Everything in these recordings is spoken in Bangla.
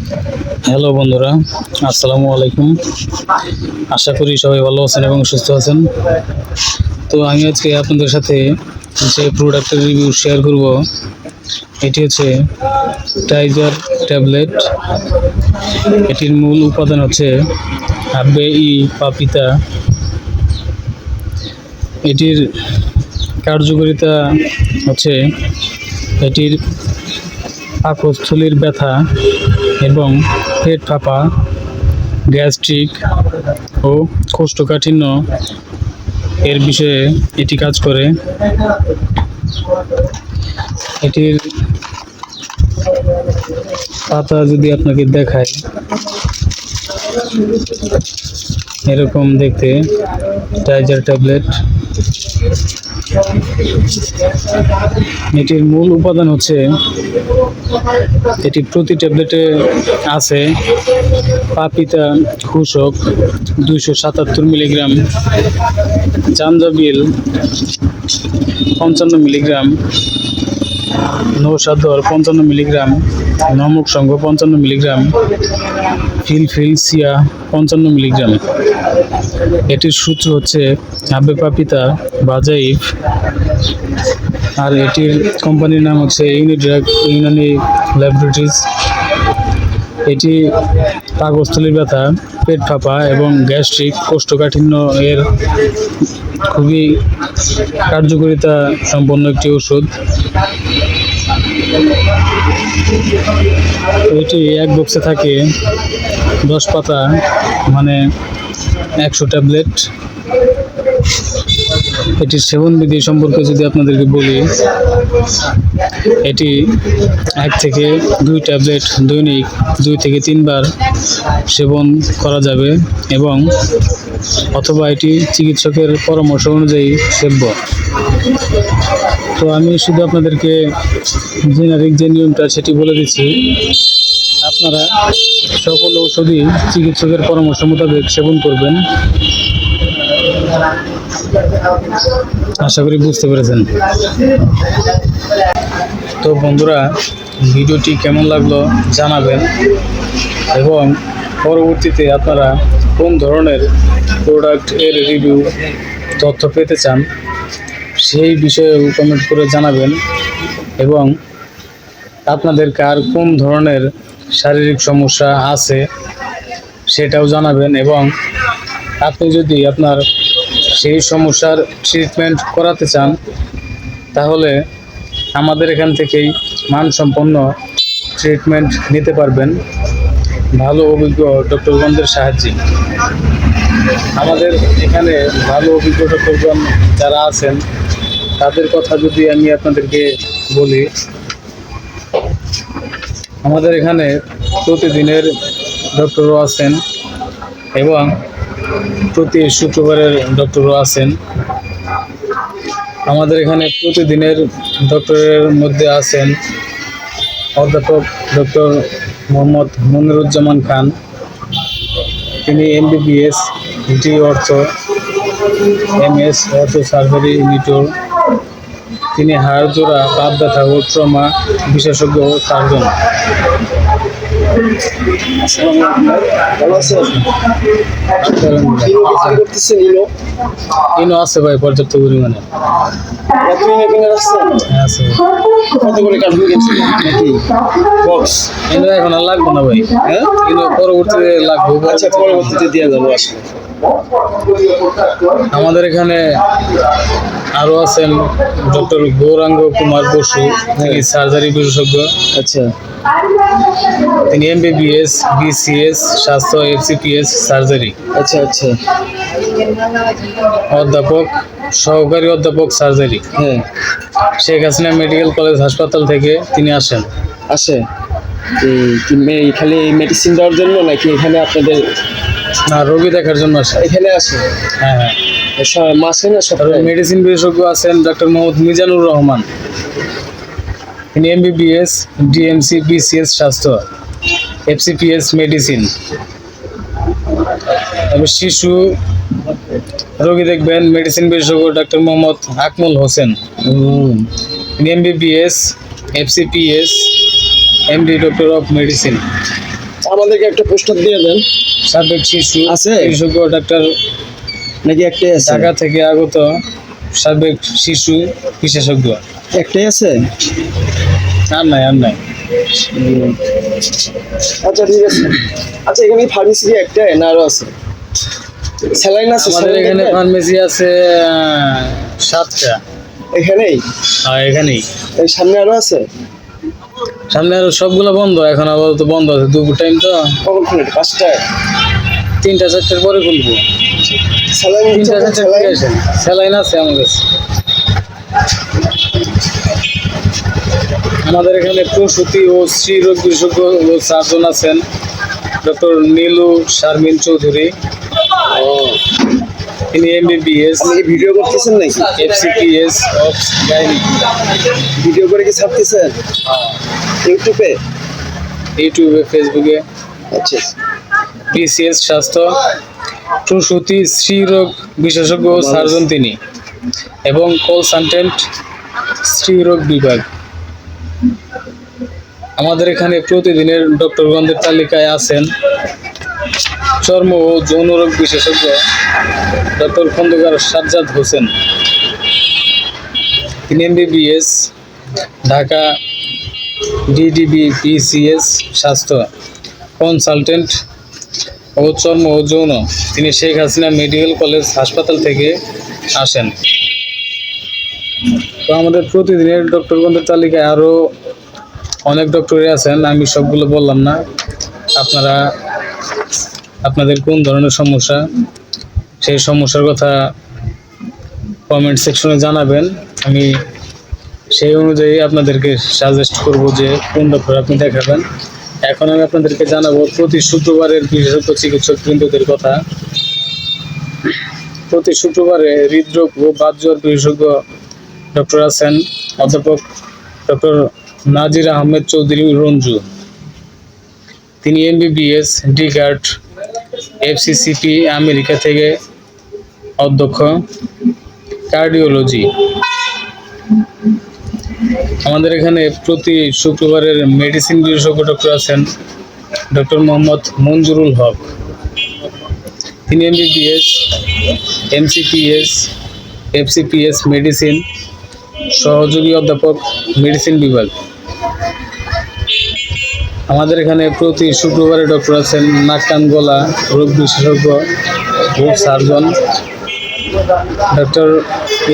হ্যালো বন্ধুরা, আসসালামু আলাইকুম। আশা করি সবাই ভালো আছেন এবং সুস্থ আছেন। তো আমি আজকে আপনাদের সাথে যে প্রোডাক্টের রিভিউ শেয়ার করব, এটি হচ্ছে টাইজার ট্যাবলেট। এটির মূল উপাদান হচ্ছে হাব্বে ই পাপিতা। এটির কার্যকারিতা হচ্ছে এটির পাকস্থলীর ব্যথা এবং পেট ফাঁপা, গ্যাস্ট্রিক ও কোষ্ঠকাঠিন্য এর বিষয়ে এটি কাজ করে। এটির পাতা যদি আপনাকে দেখায়, এরকম দেখতে টাইজার ট্যাবলেট। এটির মূল উপাদান হচ্ছে এটি প্রতি ট্যাবলেটে আছে পাপিতা খুশক 277 মিলিগ্রাম, জাঞ্জাবিল 55 মিলিগ্রাম, নৌসাদর 55 মিলিগ্রাম, নমক সংঘ 55 মিলিগ্রাম, ফিলফিলসিয়া 55 মিলিগ্রাম। এটির সূত্র হচ্ছে হাব্বে পাপিতা বাজাইভ, আর এটির কোম্পানির নাম হচ্ছে ইউনিড্রাগ ইউনানি ল্যাবরেটরিজ। এটি পাকস্থলীর ব্যথা, পেট ফাঁপা এবং গ্যাস্ট্রিক কোষ্ঠকাঠিন্য এর খুবই কার্যকারিতা সম্পন্ন একটি ওষুধ। এটি এক বক্সে থাকে 10 পাতা, মানে 100 ট্যাবলেট। এটির সেবনবিধি সম্পর্কে যদি আপনাদেরকে বলি, এটি 1 থেকে 2 ট্যাবলেট দৈনিক 2 থেকে 3 বার সেবন করা যাবে এবং অথবা এটি চিকিৎসকের পরামর্শ অনুযায়ী সেব্য। তো আমি শুধু আপনাদেরকে জেনারিক যে নিয়মটা সেটি বলে দিচ্ছি। আপনারা সকল ঔষধই চিকিৎসকের পরামর্শ মোতাবেক সেবন করবেন। আশা করি বুঝতে পেরেছেন। তো বন্ধুরা, ভিডিওটি কেমন লাগলো জানাবেন এবং পরবর্তীতে আপনারা কোন ধরনের প্রোডাক্ট এর রিভিউ তথ্য পেতে চান সেই বিষয়ে কমেন্ট করে জানাবেন এবং আপনাদের কার কোন ধরনের শারীরিক সমস্যা আছে সেটাও জানাবেন। এবং আপনি যদি আপনার সেই সমস্যার ট্রিটমেন্ট করাতে চান তাহলে আমাদের এখান থেকেই মানসম্পন্ন ট্রিটমেন্ট নিতে পারবেন ভালো অভিজ্ঞ ডক্টরগণদের সাহায্যে। আমাদের এখানে ভালো অভিজ্ঞ ডক্টরগণ যারা আছেন তাদের কথা যদি আমি আপনাদেরকে বলি, আমাদের এখানে প্রতিদিনের ডক্টরও আছেন এবং প্রতি শুক্রবারের ডক্টরও আছেন। আমাদের এখানে প্রতিদিনের ডক্টরের মধ্যে আছেন অধ্যাপক ডক্টর মোহাম্মদ মনিরুজ্জামান খান। তিনি MBBS ডি অর্থ, MS অর্থ সার্জারি নিটোর। তিনি হাড় জোড়া, বাত ব্যথা ও ট্রমা বিশেষজ্ঞ সার্জন। ইনো আছে ভাই পর্যাপ্ত পরিমাণে। এখন আর লাগবে না ভাই, ইনো পরবর্তীতে লাগবে। আচ্ছা, পরবর্তীতে দিয়ে যাবো আসলে। আমাদের এখানে আরো আছেন ডক্টর গৌরাঙ্গ কুমার বসু, তিনি সার্জারি বিশেষজ্ঞ। আচ্ছা, তিনি MBBS BCS স্বাস্থ্য FCPS সার্জারি। আচ্ছা আচ্ছা, অধ্যাপক, সহকারী অধ্যাপক সার্জারি। হ্যাঁ, শেখ হাসিনা মেডিকেল কলেজ হাসপাতাল থেকে তিনি আসেন। আসে খালি মেডিসিন দেওয়ার জন্য নাকি এখানে আপনাদের না, রোগী দেখার জন্য আসেন। এখানে আসে? হ্যাঁ হ্যাঁ, মাসে না সপ্তাহে? মেডিসিন বিশেষজ্ঞ আছেন ডক্টর মোহাম্মদ মিজানুর রহমান। তিনি MBBS DMC BCS স্বাস্থ্য FCPS মেডিসিন। তবে শিশু রোগী দেখবেন মেডিসিন বিশেষজ্ঞ ডক্টর মোহাম্মদ আকমল হোসেন। তিনি MBBS FCPS MD doctor of medicine. আমাদেরকে একটা পোস্টার দিয়ে দেন। সাবেক শিশু আছে? বিশেষজ্ঞ ডাক্তার, নাকি একটাই আছে? ঢাকা থেকে আগত সাবেক শিশু বিশেষজ্ঞ। একটাই আছে? আর নাই, আর নাই। আচ্ছা ঠিক আছে। আচ্ছা এখানে ফার্মেসি কি একটাই না আরো আছে? স্যালাইন আছে? আমাদের saline এখানে একটাই? ফার্মেসি আছে 7টা। এখানেই? আর এখানেই এই সামনে আরো আছে? সামনে আরো সবগুলো বন্ধ, এখন আপাতত বন্ধ আছে, দুপুর টাইম তো। কখন খুলে? 5টায়? 3টা-4টার পরে খুলবো। স্যালাইন 3টা-4টার থেকে স্যালাইন আসেন। স্যালাইন আছে আমার কাছে। আমাদের এখানে প্রসূতি ও স্ত্রী রোগ বিশেষজ্ঞ ও সার্জন আছেন ডক্টর নীলু শারমিন চৌধুরী। তিনি MBBS, আপনি কি ভিডিও করতেছেন নাকি? FCPS of gynae. ভিডিও করে কি ছাড়তেছেন ইউটিউবে? ইউটিউবে, ফেসবুকে। আচ্ছা PCS স্বাস্থ্য, প্রসূতি স্ত্রী রোগ বিশেষজ্ঞ ও সার্জন তিনি, এবং কনসালটেন্ট স্ত্রী রোগ বিভাগ। আমাদের এখানে প্রতিদিনের ডক্টরগণদের তালিকায় আছেন চর্ম ও যৌন রোগ বিশেষজ্ঞ ডক্টর খন্দকার সাজ্জাদ হোসেন। তিনি MBBS, ঢাকা DDB PCS স্বাস্থ্য, কনসালটেন্ট ও চর্ম ও যৌন। তিনি শেখ হাসিনা মেডিকেল কলেজ হাসপাতাল থেকে আসেন। তো আমাদের প্রতিদিনের ডক্টরগণদের তালিকায় আরও অনেক ডক্টরই আছেন, আমি সবগুলো বললাম না। আপনারা আপনাদের কোন ধরনের সমস্যা, সেই সমস্যার কথা কমেন্ট সেকশনে জানাবেন। আমি সেই অনুযায়ী আপনাদেরকে সাজেস্ট করব যে কোন ডক্টর আপনি দেখাবেন। এখন আমি আপনাদেরকে জানাবো প্রতি শুক্রবারের বিশেষজ্ঞ চিকিৎসক বৃন্দদের কথা। প্রতি শুক্রবারে হৃদরোগ ও বাতজ্বর বিশেষজ্ঞ ডক্টর আছেন অধ্যাপক ডক্টর নাজির আহমেদ চৌধুরী রঞ্জু। তিনি MBBS, ডিকার্ট, FCCP আমেরিকা থেকে অধ্যক্ষ, কার্ডিওলজি। আমাদের এখানে প্রতি শুক্রবারের মেডিসিন বিশেষজ্ঞ ডক্টর আছেন ডক্টর মোহাম্মদ মঞ্জুরুল হক। তিনি MBBS, MCPS, FCPS মেডিসিন, সহযোগী অধ্যাপক, মেডিসিন বিভাগ। আমাদের এখানে প্রতি শুক্রবারে ডক্টর আছেন নাক কান গলা রোগ বিশেষজ্ঞ ও surgeon doctor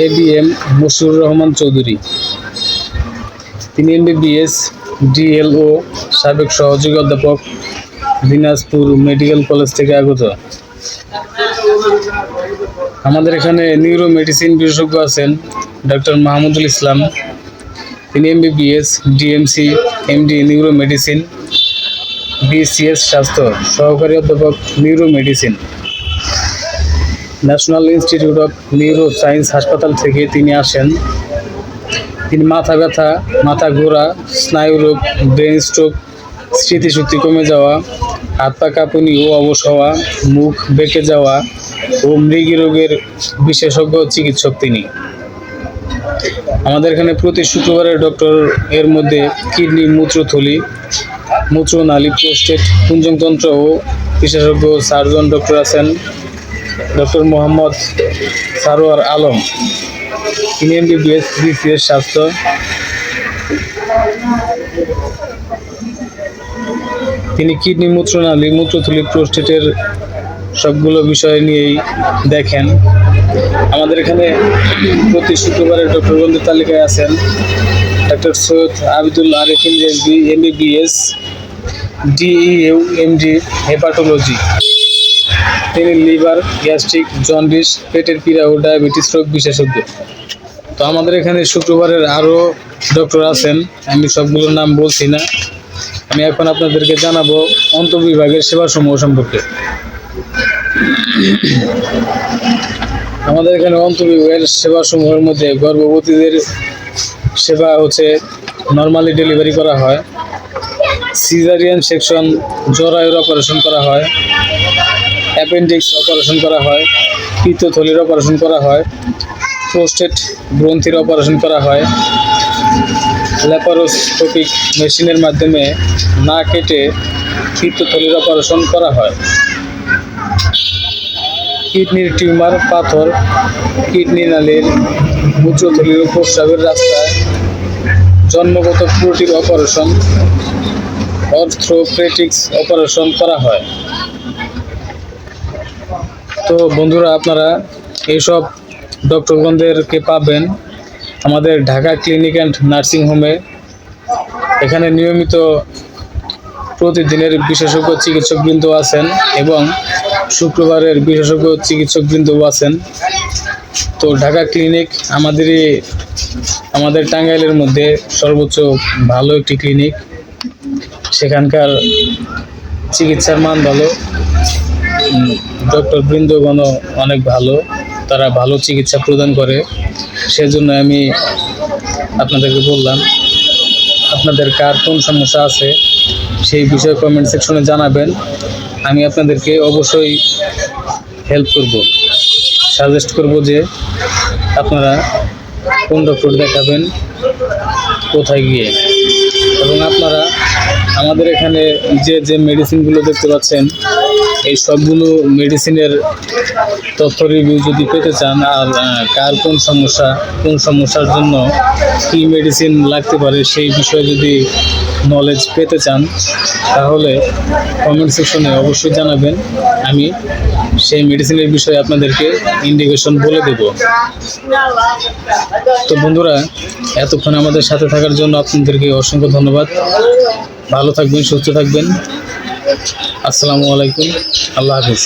ABM Moshiur Rahman Chowdhury. তিনি MBBS, DLO, সাবেক সহযোগী অধ্যাপক, দিনাজপুর মেডিকেল কলেজ থেকে আগত। আমাদের এখানে নিউরো মেডিসিন বিশেষজ্ঞ আছেন ডক্টর মাহমুদুল ইসলাম। তিনি MBBS, DMC, MD neuro medicine, BCS স্বাস্থ্য, সহকারী অধ্যাপক, neuro medicine. National institute of neuro science হাসপাতাল থেকে তিনি আসেন। তিনি মাথা ব্যথা, মাথা ঘোরা, স্নায়ু রোগ, ব্রেন স্ট্রোক, স্মৃতিশক্তি কমে যাওয়া, হাত পা কাঁপুনি ও অবশ হওয়া, মুখ বেঁকে যাওয়া ও মৃগী রোগের বিশেষজ্ঞ চিকিৎসক তিনি। আমাদের এখানে প্রতি শুক্রবারের ডক্টর এর মধ্যে কিডনি, মূত্রথলি, মূত্রনালী, প্রোস্টেট, কুঞ্জনতন্ত্র ও বিশেষজ্ঞ সার্জন ডক্টর আছেন ডক্টর মোহাম্মদ সারোয়ার আলম। তিনি MBBS, BCS স্বাস্থ্য। তিনি কিডনি, মূত্রনালী, মূত্রথলি, প্রোস্টেটের সবগুলো বিষয় নিয়েই দেখেন। আমাদের এখানে প্রতি শুক্রবারের ডক্টরগণদের তালিকায় আছেন doctor Syed Abidul Arifin Rezvi, MBBS, DEU, MD hepatology. তিনি লিভার, গ্যাস্ট্রিক, জন্ডিস, পেটের পীড়া ও ডায়াবেটিস রোগ বিশেষজ্ঞ। তো আমাদের এখানে শুক্রবারের আরও ডক্টর আছেন, আমি সবগুলোর নাম বলছি না। আমি এখন আপনাদেরকে জানাবো অন্তর্বিভাগের সেবাসমূহ সম্পর্কে। আমাদের এখানে অন্তর্বিভাগের সেবাসমূহের মধ্যে গর্ভবতীদের সেবা হচ্ছে নর্মালি ডেলিভারি করা হয়, সিজারিয়ান সেকশন, জরায়ুর অপারেশন করা হয়, অ্যাপেন্ডিক্স অপারেশন করা হয়, পিত্তথলির অপারেশন করা হয়, প্রোস্টেট গ্রন্থির অপারেশন করা হয়, ল্যাপারোস্কোপিক মেশিনের মাধ্যমে না কেটে পিত্তথলির অপারেশন করা হয়। কিডনির টিউমার, পাথর, কিডনি নালীর মূত্রথলির ও প্রস্রাবের রাস্তায় জন্মগত ত্রুটির অপারেশন, অর্থোপেডিক্স অপারেশন করা হয়। তো বন্ধুরা, আপনারা এইসব ডক্টরগণদেরকে পাবেন আমাদের ঢাকা ক্লিনিক অ্যান্ড নার্সিং হোমে। এখানে নিয়মিত প্রতিদিনের বিশেষজ্ঞ চিকিৎসকবৃন্দ আছেন এবং শুক্রবারের বিশেষজ্ঞ চিকিৎসকবৃন্দও আছেন। তো ঢাকা ক্লিনিক আমাদের টাঙ্গাইলের মধ্যে সর্বোচ্চ ভালো একটি ক্লিনিক। সেখানকার চিকিৎসার মান ভালো, ডক্টর বৃন্দগণও অনেক ভালো, তারা ভালো চিকিৎসা প্রদান করে। সেজন্য আমি আপনাদেরকে বললাম, আপনাদের কার কোন সমস্যা আছে সেই বিষয়ে কমেন্ট সেকশনে জানাবেন। আমি আপনাদেরকে অবশ্যই হেল্প করব, সাজেস্ট করব যে আপনারা কোন ডক্টর দেখাবেন, কোথায় গিয়ে। এবং আপনারা আমাদের এখানে যে মেডিসিনগুলো দেখতে পাচ্ছেন, এই সবগুলো মেডিসিনের তথ্য রিভিউ যদি পেতে চান, আর কার কোন সমস্যার জন্য কী মেডিসিন লাগতে পারে সেই বিষয়ে যদি নলেজ পেতে চান, তাহলে কমেন্ট সেকশনে অবশ্যই জানাবেন। আমি সেই মেডিসিনের বিষয়ে আপনাদেরকে ইন্ডিকেশন বলে দেব। তো বন্ধুরা, এতক্ষণ আমাদের সাথে থাকার জন্য আপনাদেরকে অসংখ্য ধন্যবাদ। ভালো থাকবেন, সুস্থ থাকবেন। আসসালামু আলাইকুম, আল্লাহ হাফিজ।